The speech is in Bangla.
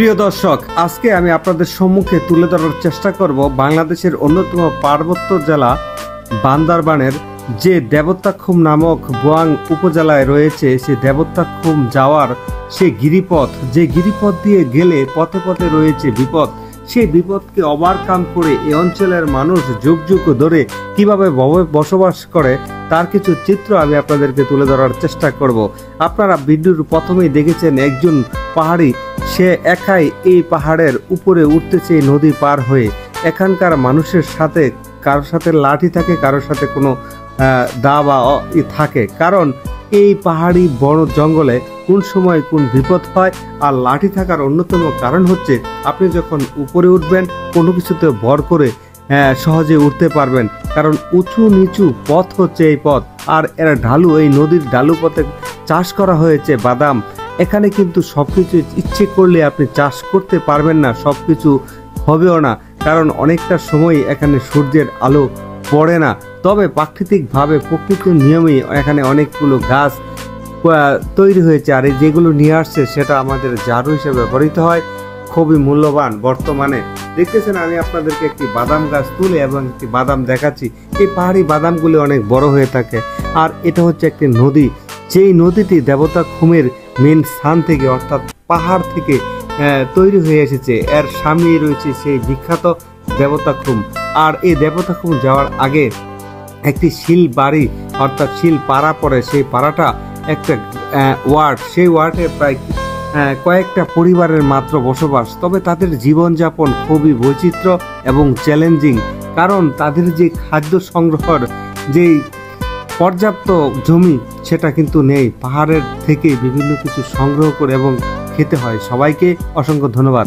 প্রিয় দর্শক, আজকে আমি আপনাদের সম্মুখে তুলে ধরার চেষ্টা করব বাংলাদেশের অন্যতম পার্বত্য জেলা বান্দরবানের যে দেবতাখুম নামক বোয়াং উপজেলায় রয়েছে সেই দেবতাখুম যাওয়ার সেই গিরিপথ, যে গিরিপথ দিয়ে গেলে পথে পথে রয়েছে বিপদ। সেই বিপদকে ওভারকাম করে এই অঞ্চলের মানুষ যুগ যুগ ধরে কিভাবে বসবাস করে তার কিছু চিত্র আমি আপনাদেরকে তুলে ধরার চেষ্টা করব। আপনারা ভিডিওর প্রথমেই দেখেছেন একজন পাহাড়ি, সে একাই এই পাহাড়ের উপরে উঠতেছে এই নদী পার হয়ে। এখানকার মানুষের সাথে কারোর সাথে লাঠি থাকে, কারোর সাথে কোনো দা বা থাকে, কারণ এই পাহাড়ি বড় জঙ্গলে কোন সময় কোন বিপদ হয়। আর লাঠি থাকার অন্যতম কারণ হচ্ছে আপনি যখন উপরে উঠবেন কোনো কিছুতে ভর করে সহজে উঠতে পারবেন, কারণ উঁচু নিচু পথ হচ্ছে এই পথ। আর এর ঢালু, এই নদীর ঢালু পথে চাষ করা হয়েছে বাদাম। এখানে কিন্তু সবকিছু ইচ্ছে করলে আপনি চাষ করতে পারবেন না, সবকিছু হবেও না, কারণ অনেকটা সময় এখানে সূর্যের আলো পড়ে না। তবে প্রাকৃতিকভাবে প্রকৃতির নিয়মেই এখানে অনেকগুলো গাছ তৈরি হয়েছে, আর যেগুলো নিয়ে আসছে সেটা আমাদের ঝাড়ু হিসেবে ব্যবহৃত হয়, খুবই মূল্যবান। বর্তমানে দেখতেছেন আমি আপনাদেরকে একটি বাদাম গাছ তুলে এবং একটি বাদাম দেখাচ্ছি। এই পাহাড়ি বাদামগুলি অনেক বড় হয়ে থাকে। আর এটা হচ্ছে একটি নদী, যেই নদীটি দেবতাখুমের মেন স্থান থেকে অর্থাৎ পাহাড় থেকে তৈরি হয়ে এসেছে। এর সামনেই রয়েছে সেই বিখ্যাত দেবতাখুম। আর এই দেবতাখুম যাওয়ার আগে একটি শিল বাড়ি অর্থাৎ শিল পাড়া পড়ে, সেই পাড়াটা একটা ওয়ার্ড, সেই ওয়ার্ডে প্রায় কয়েকটা পরিবারের মাত্র বসবাস। তবে তাদের জীবনযাপন খুবই বৈচিত্র্য এবং চ্যালেঞ্জিং, কারণ তাদের যে খাদ্য সংগ্রহের যে পর্যাপ্ত জমি সেটা কিন্তু নেই। পাহাড়ের থেকে বিভিন্ন কিছু সংগ্রহ করে এবং খেতে হয়। সবাইকে অসংখ্য ধন্যবাদ।